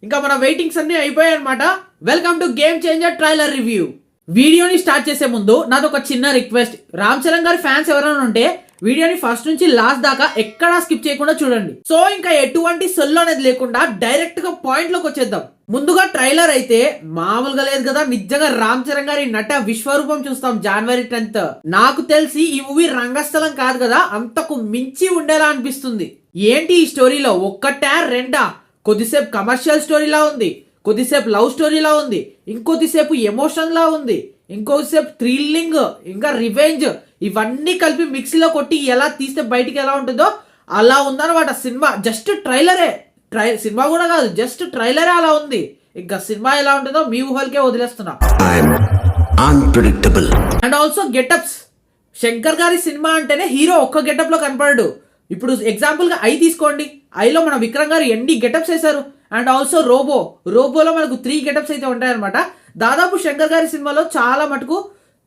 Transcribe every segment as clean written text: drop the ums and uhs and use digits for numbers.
ఇంకా మన వెయిటింగ్స్ అన్ని అయిపోయాయి అనమాట. Welcome to game changer trailer review. వీడియోని స్టార్ట్ చేసే ముందు నాది ఒక చిన్న రిక్వెస్ట్. రామ్ చరణ్ గారి ఫ్యాన్స్ ఎవరైనా ఉంటే వీడియోని ఫస్ట్ నుంచి లాస్ట్ దాకా ఎక్కడా స్కిప్ చేయకుండా చూడండి. సో ఇంకా ఎటువంటి సొల్లు అనేది లేకుండా డైరెక్ట్ గా పాయింట్ లోకి వచ్చేద్దాం. ముందుగా ట్రైలర్ అయితే మామూలుగా లేదు కదా. నిజంగా రామ్ చరణ్ గారి నట విశ్వరూపం చూస్తాం January 10th. నాకు తెలిసి ఈ మూవీ రంగస్థలం కాదు కదా, అంతకు మించి ఉండేలా అనిపిస్తుంది. ఏంటి ఈ స్టోరీలో ఒక్కటా రెండా? కొద్దిసేపు కమర్షియల్ స్టోరీలా ఉంది, కొద్దిసేపు లవ్ స్టోరీలా ఉంది, ఇంకొద్దిసేపు ఎమోషన్ లా ఉంది, ఇంకొద్దిసేపు థ్రిల్లింగ్, ఇంకా రివెంజ్, ఇవన్నీ కలిపి మిక్సీలో కొట్టి ఎలా తీస్తే బయటికి ఎలా ఉంటుందో అలా ఉందన్నమాట సినిమా. జస్ట్ ట్రైలరే, సినిమా కూడా కాదు, జస్ట్ ట్రైలరే అలా ఉంది. ఇంకా సినిమా ఎలా ఉంటుందో మీ ఊహలకే వదిలేస్తున్నా. And also getups. శంకర్ గారి సినిమా అంటేనే హీరో ఒక్క గెటప్ లో కనపడడు. ఇప్పుడు ఎగ్జాంపుల్ గా ఐ తీసుకోండి. ఐలో మన విక్రమ్ గారు ఎన్ని గెటప్స్ వేశారు. అండ్ ఆల్సో రోబోలో మనకు 3 గెటప్స్ అయితే ఉంటాయన్నమాట. దాదాపు శంకర్ గారి సినిమాలో చాలా మటుకు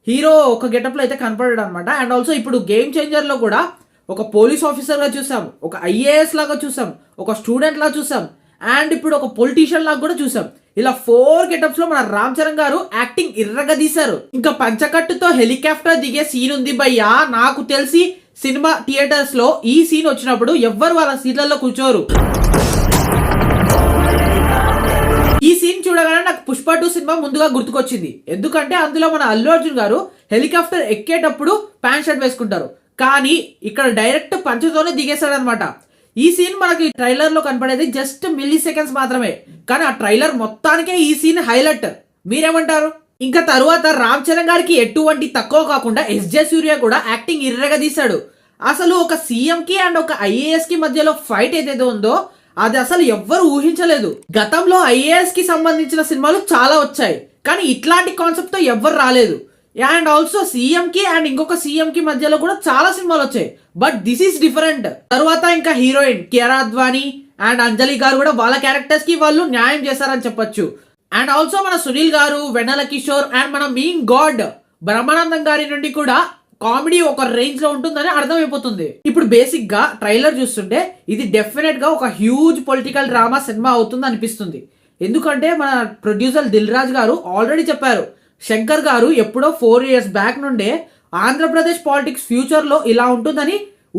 హీరో ఒక గెటప్ లో అయితే కనపడాడు అనమాట. అండ్ ఆల్సో ఇప్పుడు గేమ్ చేంజర్ లో కూడా ఒక పోలీస్ ఆఫీసర్ గా చూసాం, ఒక IAS లాగా చూసాం, ఒక స్టూడెంట్ లాగా చూసాం, అండ్ ఇప్పుడు ఒక పొలిటీషియన్ లాగా కూడా చూసాం. ఇలా 4 గెటప్స్ లో మన రామ్ చరణ్ గారు యాక్టింగ్ ఇర్రగా తీశారు. ఇంకా పంచకట్టుతో హెలికాప్టర్ దిగే సీన్ ఉంది భయ్యా. నాకు తెలిసి సినిమా థియేటర్స్ లో ఈ సీన్ వచ్చినప్పుడు ఎవ్వరు వాళ్ళ సీట్లలో కూర్చోరు. ఈ సీన్ చూడగానే నాకు పుష్ప 2 సినిమా ముందుగా గుర్తుకొచ్చింది. ఎందుకంటే అందులో మన అల్లు అర్జున్ గారు హెలికాప్టర్ ఎక్కేటప్పుడు ప్యాంట్ షర్ట్ వేసుకుంటారు, కానీ ఇక్కడ డైరెక్ట్ పంచతోనే దిగేశాడు అనమాట. ఈ సీన్ మనకి ట్రైలర్ లో కనపడేది జస్ట్ మిల్లీ సెకండ్స్ మాత్రమే, కానీ ఆ ట్రైలర్ మొత్తానికే ఈ సీన్ హైలైట్. మీరేమంటారు? ఇంకా తరువాత రామ్ చరణ్ గారికి ఎటువంటి తక్కువ కాకుండా SJ సూర్య కూడా యాక్టింగ్ ఇర్రగా తీశాడు. అసలు ఒక సీఎం కి అండ్ ఒక IAS కి మధ్యలో ఫైట్ ఏదైతే ఉందో అది అసలు ఎవ్వరు ఊహించలేదు. గతంలో IAS కి సంబంధించిన సినిమాలు చాలా వచ్చాయి, కానీ ఇట్లాంటి కాన్సెప్ట్ తో ఎవ్వరు రాలేదు. అండ్ ఆల్సో సీఎం కి అండ్ ఇంకొక సీఎం కి మధ్యలో కూడా చాలా సినిమాలు వచ్చాయి, బట్ దిస్ ఈస్ డిఫరెంట్. తర్వాత ఇంకా హీరోయిన్ కియారా అద్వానీ అండ్ అంజలి గారు కూడా వాళ్ళ క్యారెక్టర్స్ కి వాళ్ళు న్యాయం చేశారని చెప్పొచ్చు. అండ్ ఆల్సో మన సునీల్ గారు, వెన్నెల కిషోర్ అండ్ మన మీన్ గాడ్ బ్రహ్మానందం గారి నుండి కూడా కామెడీ ఒక రేంజ్ లో ఉంటుందని అర్థమైపోతుంది. ఇప్పుడు బేసిక్ గా ట్రైలర్ చూస్తుంటే ఇది డెఫినెట్ గా ఒక హ్యూజ్ పొలిటికల్ డ్రామా సినిమా అవుతుంది అనిపిస్తుంది. ఎందుకంటే మన ప్రొడ్యూసర్ దిల్ రాజు గారు ఆల్రెడీ చెప్పారు, శంకర్ గారు ఎప్పుడో 4 years బ్యాక్ నుండే ఆంధ్రప్రదేశ్ పాలిటిక్స్ ఫ్యూచర్ లో ఇలా ఉంటుందని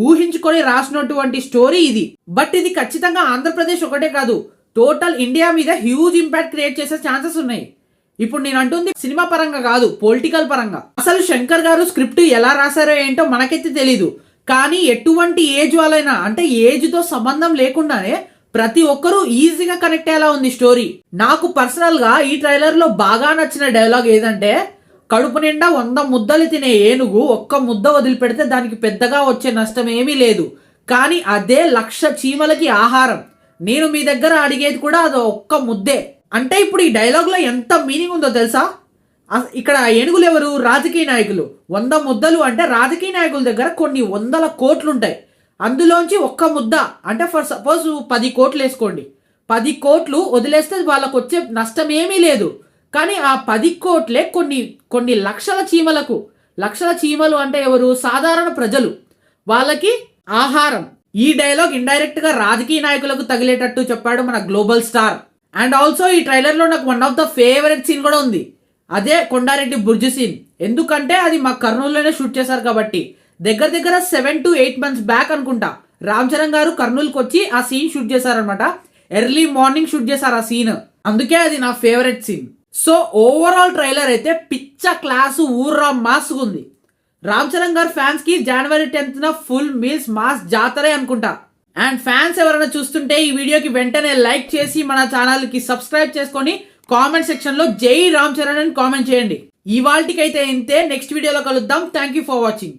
ఊహించుకొని రాసినటువంటి స్టోరీ ఇది. బట్ ఇది ఖచ్చితంగా ఆంధ్రప్రదేశ్ ఒకటే కాదు, టోటల్ ఇండియా మీద హ్యూజ్ ఇంపాక్ట్ క్రియేట్ చేసే ఛాన్సెస్ ఉన్నాయి. ఇప్పుడు నేను అంటుంది సినిమా పరంగా కాదు, పొలిటికల్ పరంగా. అసలు శంకర్ గారు స్క్రిప్ట్ ఎలా రాశారో ఏంటో మనకైతే తెలీదు, కానీ ఎటువంటి ఏజ్ వాళ్ళైనా, అంటే ఏజ్ తో సంబంధం లేకుండానే ప్రతి ఒక్కరూ ఈజీగా కనెక్ట్ అయ్యేలా ఉంది స్టోరీ. నాకు పర్సనల్ గా ఈ ట్రైలర్ లో బాగా నచ్చిన డైలాగ్ ఏదంటే, కడుపు నిండా 100 ముద్దలు తినే ఏనుగు ఒక్క ముద్ద వదిలిపెడితే దానికి పెద్దగా వచ్చే నష్టం ఏమీ లేదు, కానీ అదే 1,00,000 చీమలకి ఆహారం. నేను మీ దగ్గర అడిగేది కూడా అది ఒక్క ముద్దే. అంటే ఇప్పుడు ఈ డైలాగ్ లో ఎంత మీనింగ్ ఉందో తెలుసా? ఇక్కడ ఏనుగులు ఎవరు? రాజకీయ నాయకులు. 100 ముద్దలు అంటే రాజకీయ నాయకుల దగ్గర కొన్ని 100 కోట్లు ఉంటాయి. అందులోంచి ఒక్క ముద్ద అంటే ఫర్ సపోజ్ 10 కోట్లు వేసుకోండి, 10 కోట్లు వదిలేస్తే వాళ్ళకు వచ్చే నష్టం ఏమీ లేదు, కానీ ఆ 10 కోట్లే కొన్ని లక్షల చీమలకు, లక్షల చీమలు అంటే ఎవరు? సాధారణ ప్రజలు, వాళ్ళకి ఆహారం. ఈ డైలాగ్ ఇండైరెక్ట్ గా రాజకీయ నాయకులకు తగిలేటట్టు చెప్పాడు మన గ్లోబల్ స్టార్. అండ్ ఆల్సో ఈ ట్రైలర్ లో నాకు one of the favourite scene కూడా ఉంది, అదే కొండారెడ్డి బుర్జు సీన్. ఎందుకంటే అది మా కర్నూలులోనే షూట్ చేశారు కాబట్టి. దగ్గర 7 to 8 months బ్యాక్ అనుకుంటా రామ్ చరణ్ గారు కర్నూలుకి వచ్చి ఆ సీన్ షూట్ చేశారనమాట. ఎర్లీ మార్నింగ్ షూట్ చేశారు ఆ సీన్, అందుకే అది నా favourite scene. So overall trailer అయితే పిచ్చ క్లాసు ఊర్రా మాస్గా ఉంది. రామ్ చరణ్ గారు ఫ్యాన్స్ కి January 10th full meals mass జాతరే అనుకుంటా. అండ్ ఫ్యాన్స్ ఎవరైనా చూస్తుంటే ఈ వీడియోకి వెంటనే లైక్ చేసి మన ఛానల్ కి సబ్స్క్రైబ్ చేసుకొని కామెంట్ సెక్షన్ లో జై రామ్ చరణ్ అని కామెంట్ చేయండి. ఇవాల్టికైతే ఇంతే, నెక్స్ట్ వీడియోలో కలుద్దాం. Thank you for watching.